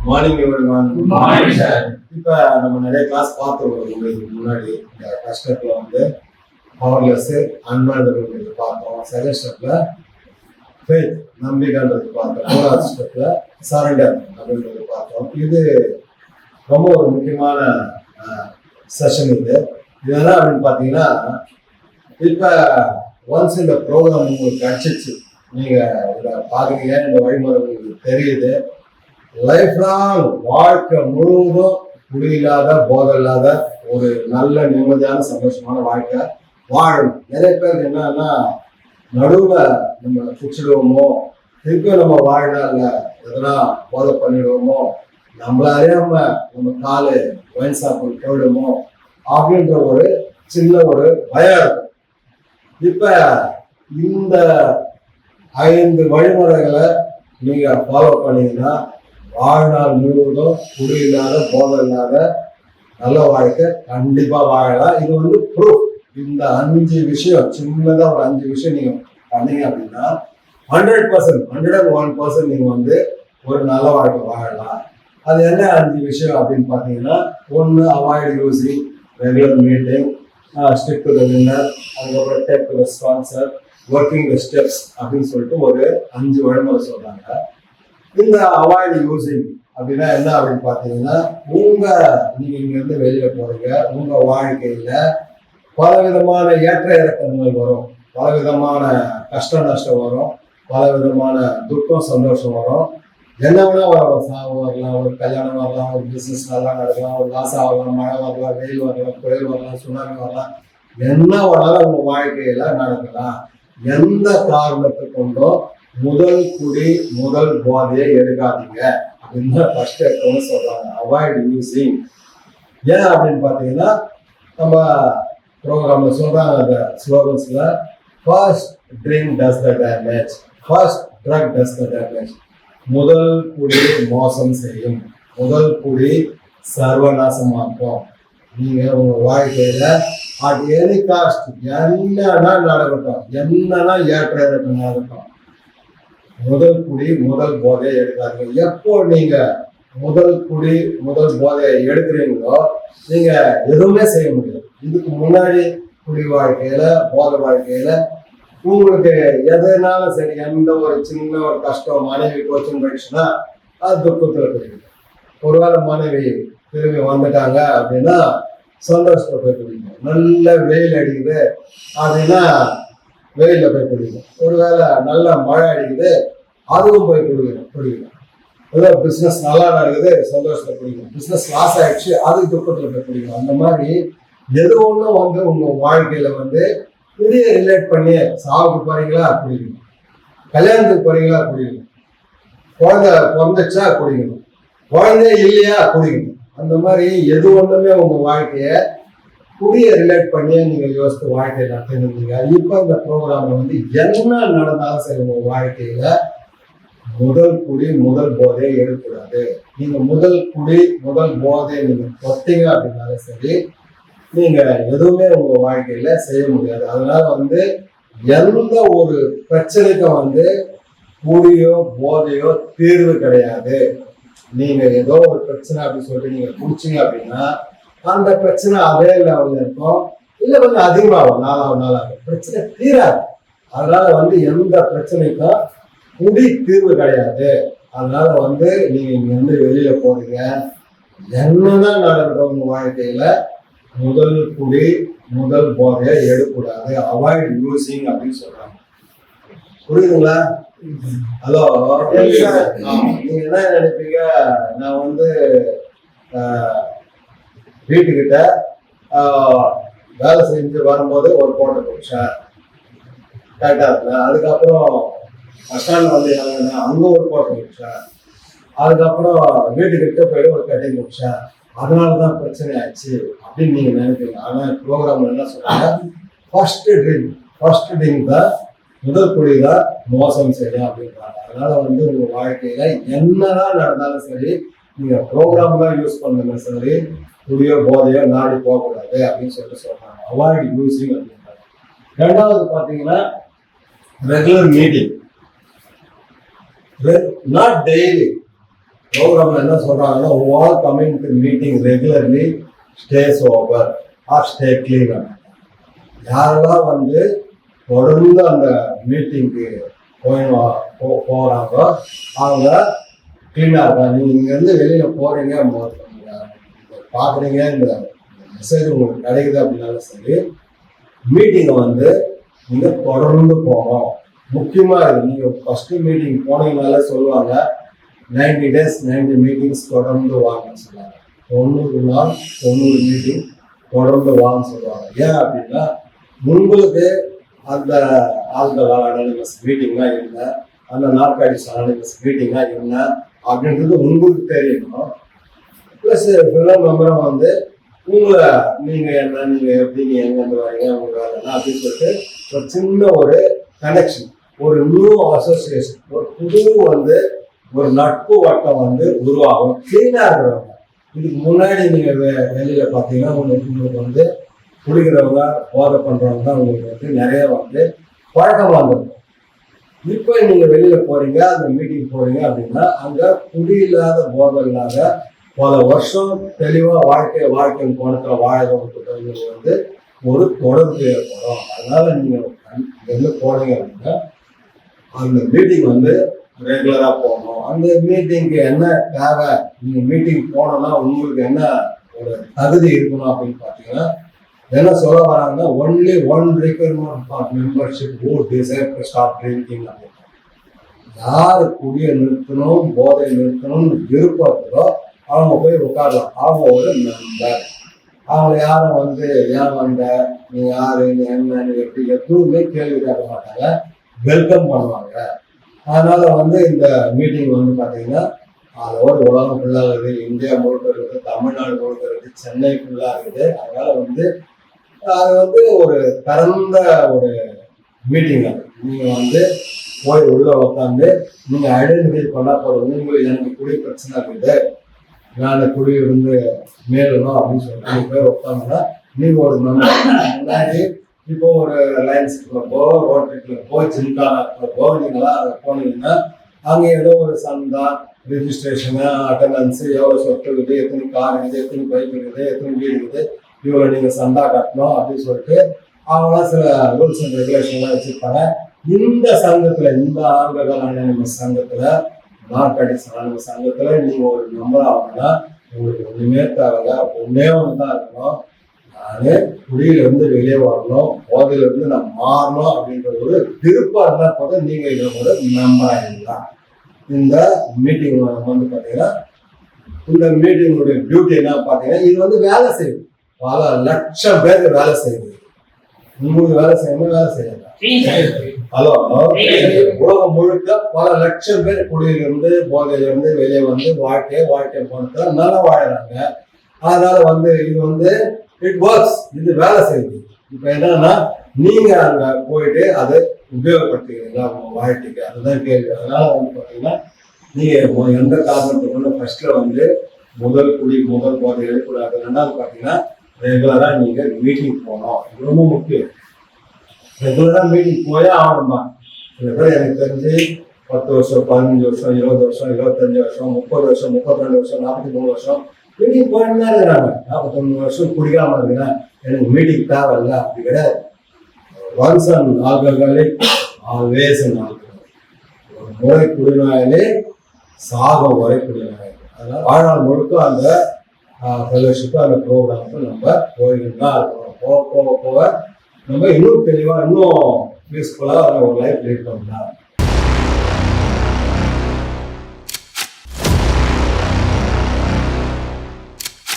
Morning everyone. Good morning sir. இப்போ நம்ம நிறைய கிளாஸ் பார்த்துருக்கோம். முன்னாடி இந்த ஃபர்ஸ்ட் ஸ்டெப்ல வந்து பவர்லெஸ் அன்மேனபிள் பார்த்தோம். செகண்ட் ஸ்டெப்ல ஃபெய்த் நம்பிக்கைன்றது பார்த்தோம். மூணாவது ஸ்டெப்ல சரண்டர் அப்படின்றது பார்த்தோம். இது ரொம்ப ஒரு முக்கியமான செஷன். இதெல்லாம் அப்படின்னு பார்த்தீங்கன்னா இப்போ ஒன்ஸ் இந்த ப்ரோக்ராம் உங்களுக்கு கிடைச்சிச்சு, நீங்கள் இதை பார்க்குறீங்க, இந்த வழிமுறை உங்களுக்கு தெரியுது, லைஃப் லாங் வாழ்க்கை முழுவதும் குடியில்லாத போதை இல்லாத ஒரு நல்ல நிம்மதியான சந்தோஷமான வாழ்க்கை வாழணும். நிறைய பேர் என்னன்னா நடுவில் நம்ம குடிச்சிடுவோமோ, திருப்பி நம்ம வாழ்நாள்ல எதனா போதை பண்ணிடுவோமோ, நம்மள அறியாம நம்ம காலு ஒயின் ஷாப்புக்கு போயிடுமோ அப்படின்ற ஒரு சின்ன ஒரு பயம் இருக்கும். இப்ப இந்த 5 வழிமுறைகளை நீங்க ஃபாலோ பண்ணீங்கன்னா வாழ்நாள் முழுவதும் குடி இல்லாத போதை இல்லாத நல்ல வாழ்க்கை கண்டிப்பா வாழலாம். இது வந்து ப்ரூஃப். இந்த 5 விஷயம், சின்னதா ஒரு 5 விஷயம் நீங்க பண்ணீங்க அப்படின்னா 100%, 101% நீங்க வந்து ஒரு நல்ல வாழ்க்கை வாழலாம். அது என்ன 5 விஷயம் அப்படின்னு பார்த்தீங்கன்னா, 1 avoid using regular meeting, stick to the winner, அதுக்கப்புறம் take to the sponsor, working the steps அப்படின்னு சொல்லிட்டு ஒரு 5 வழிமுறை சொல்றாங்க. இந்த அவாய்ட் யூசிங் அப்படின்னா என்ன அப்படின்னு பார்த்தீங்கன்னா, நீங்க இங்க இருந்து வெளியில போறீங்க, உங்க வாழ்க்கையில பல விதமான ஏற்ற இறக்கங்கள் வரும், பல விதமான கஷ்ட நஷ்டம் வரும், பல விதமான துக்கம் சந்தோஷம் வரும். என்ன வேணா வரலாம், சாவு வரலாம், ஒரு கல்யாணம் வரலாம், ஒரு பிசினஸ் நல்லா நடக்கலாம், ஒரு லாஸ் ஆகலாம், மழை வரலாம், வெயில் வரலாம், புயல் வரலாம், சுனாமி வரலாம், என்ன வேணாலும் உங்க வாழ்க்கையில நடக்கலாம். எந்த காரணத்தை கொண்டோ முதல் குடி முதல் போதையை எடுக்காதீங்க அப்படின்னு ஃபர்ஸ்ட் எடுத்தோன்னு சொல்றாங்க. Avoid using. ஏன் அப்படின்னு பார்த்தீங்கன்னா, நம்ம ப்ரோக்ராம்ல சொல்றாங்க அந்த ஸ்லோகன்ஸ்ல, first drink does the damage, first drug does the damage. முதல் குடி மோசம் செய்யும், முதல் குடி சர்வநாசமாக்கும். நீங்க உங்க வாழ்க்கையில அட் எனி காஸ்ட் என்னன்னா நடக்கட்டும், என்னன்னா ஏற்ற இறக்கம் நடக்கட்டும், முதல் குடி முதல் போதையை எடுக்காதீங்க. எப்போ நீங்க முதல் குடி முதல் போதையை எடுக்கிறீங்களோ நீங்க எதுவுமே செய்ய முடியாது. இதுக்கு முன்னாடி குடி வாழ்க்கையில போதை வாழ்க்கையில உங்களுக்கு எதனாலும் சரி, எந்த ஒரு சின்ன ஒரு கஷ்டம், மனைவி கோச்சிங் போயிடுச்சுன்னா அது துக்கத்துல போயிடுது. ஒருவேளை மனைவி திரும்பி வந்துட்டாங்க அப்படின்னா சந்தோஷத்துல போய் குடிக்கணும். நல்ல வெயில் அடிக்குது அப்படின்னா வெயில போய் குடிக்கணும். ஒருவேளை நல்ல மழை அடிக்குது அதுவும் போய் குடிக்கணும். ஏதோ பிசினஸ் நல்லா நடக்குது சந்தோஷத்துல குடிக்கணும், பிசினஸ் லாஸ் ஆயிடுச்சு அதுக்கு துக்கத்துல போய் குடிக்கணும். அந்த மாதிரி எது ஒன்றும் வந்து உங்க வாழ்க்கையில வந்து குடிய ரிலேட் பண்ணி, சாவுக்கு போறீங்களா குடிக்கணும், கல்யாணத்துக்கு போறீங்களா குடிக்கணும், குழந்தை பிறந்துச்சா குடிக்கணும், குழந்தை இல்லையா குடிக்கணும். அந்த மாதிரி எது ஒண்ணுமே உங்க வாழ்க்கைய குடிய ரிலேட் பண்ணி நீங்க யோசித்து வாழ்க்கையை நடத்திருந்தீங்க. இப்ப இந்த ப்ரோக்ராம்ல வந்து என்ன நடந்தாலும் சரி, உங்க வாழ்க்கையில முதல் குடி முதல் போதையை எடுக்கக்கூடாது. நீங்க முதல் குடி முதல் போதையை நீங்க தொட்டீங்க அப்படின்னாலும் சரி, நீங்க எதுவுமே உங்க வாழ்க்கையில செய்ய முடியாது. அதனால வந்து எந்த ஒரு பிரச்சனைக்கும் வந்து குடியோ போதையோ தீர்வு கிடையாது. நீங்க ஏதோ ஒரு பிரச்சனை அப்படின்னு சொல்லிட்டு நீங்க குடிச்சீங்க அப்படின்னா அந்த பிரச்சனை அதே லெவல்ல இருக்கும், இல்ல கொஞ்சம் அதிகமாகும், நாளாக பிரச்சனை தீராது. அதனால வந்து எந்த பிரச்சனைக்கும் குடி தீர்வு கிடையாது. அதனால வந்து நீங்க இங்க இருந்து வெளியில போறீங்க, என்னதான் நடக்கட்டும் உங்க வாழ்க்கையில முதல் குடி முதல் போதையை எடுக்கக்கூடாது. அவாய்ட் யூசிங் அப்படின்னு சொல்றாங்க. புரியுதுங்களா? ஹலோ, நீங்க என்ன நினைப்பீங்க, நான் வந்து வீட்டுக்கிட்ட வேலை செஞ்சு வரும்போது ஒரு கோட்டை குடிச்சேன், கரெக்டா இருந்தேன். அதுக்கப்புறம் பஸ் ஸ்டாண்ட் வந்து அங்க ஒரு கோட்டை குடிச்சேன், அதுக்கப்புறம் வீட்டுக்கிட்ட போயிட்டு ஒரு கட்டை குடிச்சேன், அதனாலதான் பிரச்சனை ஆயிடுச்சு அப்படின்னு நீங்க நினைப்பீங்க. ஆனா ப்ரோக்ராம்ல என்ன சொல்றாங்க, ஃபர்ஸ்ட் ட்ரிங்க் தான், முதல் குடி தான் மோசம் செய்யும் அப்படின்றாங்க. அதனால வந்து உங்க வாழ்க்கையில என்னதான் நடந்தாலும் சரி, நீங்க ப்ரோக்ராம் தான் யூஸ் பண்ணுங்க சரி, குடியோ போதையோ நாடி போகக்கூடாது அப்படின்னு சொல்றாங்க. அவாய்ட் யூசிங் அப்படின்றாங்க. ரெண்டாவது பாத்தீங்கன்னா ரெகுலர் மீட்டிங், நாட் டெய்லி. ப்ரோக்ராம்ல என்ன சொல்றாங்கன்னா all coming to meeting regularly stay sober or stay clean. யாரெல்லாம் வந்து தொடர்ந்து அந்த மீட்டிங்க்கு போறாங்க அவங்க கிளீனா இருக்காங்க. நீங்க இங்க இருந்து வெளியில போறீங்க பாக்குறீங்க, இந்த மெசேஜ் உங்களுக்கு கிடைக்குது அப்படின்னாலும் சரி, மீட்டிங்கை வந்து நீங்க தொடர்ந்து போகணும். முக்கியமா இது நீங்க ஃபர்ஸ்ட் மீட்டிங் போனீங்கனால சொல்லுவாங்க 90 days 90 மீட்டிங்ஸ் தொடர்ந்து வாங்கன்னு சொல்லுவாங்க. 90 நாள் 90 மீட்டிங் தொடர்ந்து வாங்கன்னு சொல்லுவாங்க. ஏன் அப்படின்னா உங்களுக்கு அந்த ஆல்கஹால் அனானிமஸ் மீட்டிங்னா என்ன, அந்த நார்காட்டிக்ஸ் அனானிமஸ் மீட்டிங்னா என்ன அப்படின்றது உங்களுக்கு தெரியணும். ப்ளஸ் ஃபிலம் மெம்பரும் வந்து உங்களை நீங்க என்ன, நீங்க எப்படி, நீங்க எங்கேருந்து வரீங்க, உங்களுக்கு வேலைன்னா அப்படின்னு சொல்லிட்டு ஒரு சின்ன ஒரு கனெக்ஷன், ஒரு நியூ அசோசியேஷன், ஒரு புது வந்து ஒரு நட்பு வட்டம் வந்து உருவாகும். கிளீனா இருக்கிறவங்க. இதுக்கு முன்னாடி நீங்க வெளியில பார்த்தீங்கன்னா உங்களுக்கு வந்து குடிக்கிறவங்க போதை பண்றவங்க தான் உங்களுக்கு வந்து நிறைய வந்து பழக்கம் வாங்குறது. இப்போ நீங்க வெளியில போறீங்க, அந்த மீட்டிங் போறீங்க அப்படின்னா அங்க குடி இல்லாத போதை இல்லாத பல வருஷம் தெளிவா வாழ்க்கை கோணத்துல வாழறவங்களுக்கு வந்து ஒரு தொடர்பு ஏற்படும். அதனால நீங்க வெளில போறீங்க அப்படின்னா அந்த மீட்டிங் வந்து ரெகுலரா போகணும். அந்த மீட்டிங்க்கு என்ன தேவை, நீங்க மீட்டிங் போனோம்னா உங்களுக்கு என்ன ஒரு தகுதி இருக்கணும் அப்படின்னு பாத்தீங்கன்னா என்ன சொல்ல வராங்கன்னா only one requirement for membership who desire to stop drinking அப்படின்னு. யாரு குடியை நிறுத்தணும், போதை நிறுத்தணும்னு விருப்பத்தோ அவங்க போய் உட்காரலாம். அவங்க ஒரு மெம்பர். அவங்க யாரும் வந்து ஏன் வந்த, நீ யாரு, நீ என்ன, நீ எப்படி, எதுவுமே கேள்வி கேட்க மாட்டாங்க, வெல்கம் பண்ணுவாங்க. அதனால வந்து இந்த மீட்டிங் வந்து பார்த்தீங்கன்னா அதோட உலகம் ஃபுல்லாக இருக்குது, இந்தியா முழுக்க இருக்குது, தமிழ்நாடு முழுக்க இருக்குது, சென்னை ஃபுல்லாக இருக்குது. அதனால வந்து அது வந்து ஒரு திறந்த ஒரு மீட்டிங். அது நீங்கள் வந்து போய் உள்ள உட்காந்து நீங்கள் ஐடென்டிஃபை பண்ணா போகிறது. உங்களுக்கு எனக்கு குடி பிரச்சனை இருக்குது, நான் குடி இருந்து மேலும் அப்படின்னு சொல்லிட்டு நீங்கள் போய் உட்காந்துன்னா நீங்கள் ஒரு முன்னாடி இப்போ ஒரு லைன்ஸ் கிளப்போ, ரோட்டரி கிளப்போ, ஜிம்கானா கிளப்போ நீங்களாம் அங்கே போனீங்கன்னா அங்கே ஏதோ ஒரு சந்தா, ரிஜிஸ்ட்ரேஷனு, அட்டண்டன்ஸு, எவ்வளோ சொத்து இருக்குது, எத்தனை கார் இருக்குது, எத்தனை பைக் இருக்குது, எத்தனை வீடு இருக்குது, இவ்வளோ நீங்கள் சந்தா கட்டணும் அப்படின்னு சொல்லிட்டு அவங்களாம் சில ரூல்ஸ் அண்ட் ரெகுலேஷன்லாம் வச்சுருப்பாங்க. இந்த சங்கத்தில், இந்த ஆல்கஹால் அனானிமஸ் சங்கத்தில், நார்காட்டிக்ஸ் அனானிமஸ் சங்கத்தில் நீங்கள் ஒரு மெம்பர் ஆகணும்னா உங்களுக்கு ஒன்றுமே தேவையில்ல, ஒன்றே ஒன்று தான் இருக்கணும். நானே குடியிலிருந்து வெளியே வரணும், போதையிலிருந்து நான் மாறணும் அப்படின்ற ஒரு விருப்பம் இருந்தால் போதும் நீங்கள் இதில் ஒரு மெம்பர் ஆகிடலாம். இந்த மீட்டிங் வந்து பார்த்தீங்கன்னா இந்த மீட்டிங்குடைய டியூட்டி என்ன பார்த்தீங்கன்னா இது வந்து வேலை செய்யுது. பல லட்சம் பேருக்கு வேலை செய்யுது. உங்களுக்கு வேலை செய்யணும், வேலை செய்யலாம். ஹலோ, உலகம் முழுக்க பல லட்சம் பேர் குடியிலிருந்து போதையிலிருந்து வெளியே வந்து வாழ்க்கை போனதுல நல்லா வாழறாங்க. அதனால வந்து இது வந்து இட் ஒர்க்ஸ், இது வேலை செய்யுது. இப்ப என்னன்னா நீங்க அங்க போயிட்டு அதை உபயோகப்படுத்திக்கிறீங்களா உங்க வாழ்க்கைக்கு, அதுதான் கேள்வி. அதனால வந்து பாத்தீங்கன்னா நீங்க எந்த காரணத்துக்கு ஃபர்ஸ்ட்ல வந்து முதல் போதை எடுக்கூடாது. ரெண்டாவது பாத்தீங்கன்னா ரெகுலரா நீங்க மீட்டிங் போகணும், இது ரொம்ப முக்கியம். ரெகுலரா மீட்டிங் போயே ஆகணுமா. சில பேர் எனக்கு தெரிஞ்சு 10 வருஷம், 15 வருஷம், 20 வருஷம், 25 வருஷம், 30 வருஷம், 32 வருஷம், 43 வருஷம் மீட்டிங் போயிட்டு தான் இருக்கிறாங்க. 49 வருஷம் குடிக்காம இருக்கிறேன், எனக்கு மீட்டிங் தேவையில்ல, அப்படி கிடையாது. Once and alcoholic always and alcoholic. ஒரு முறை குடிநோயாலே சாகம் வரை குடிநோயாளி. அதனால வாழ்நாள் முழுக்க அந்த ஃபெலோஷிப்பு, அந்த ப்ரோக்ராமுக்கு நம்ம போயிட்டு தான் இருக்கணும். போக நம்ம இன்னும் தெளிவாக, இன்னும் பீஸ்ஃபுல்லாக ஒரு லைஃப் லீட் பண்ணலாம்.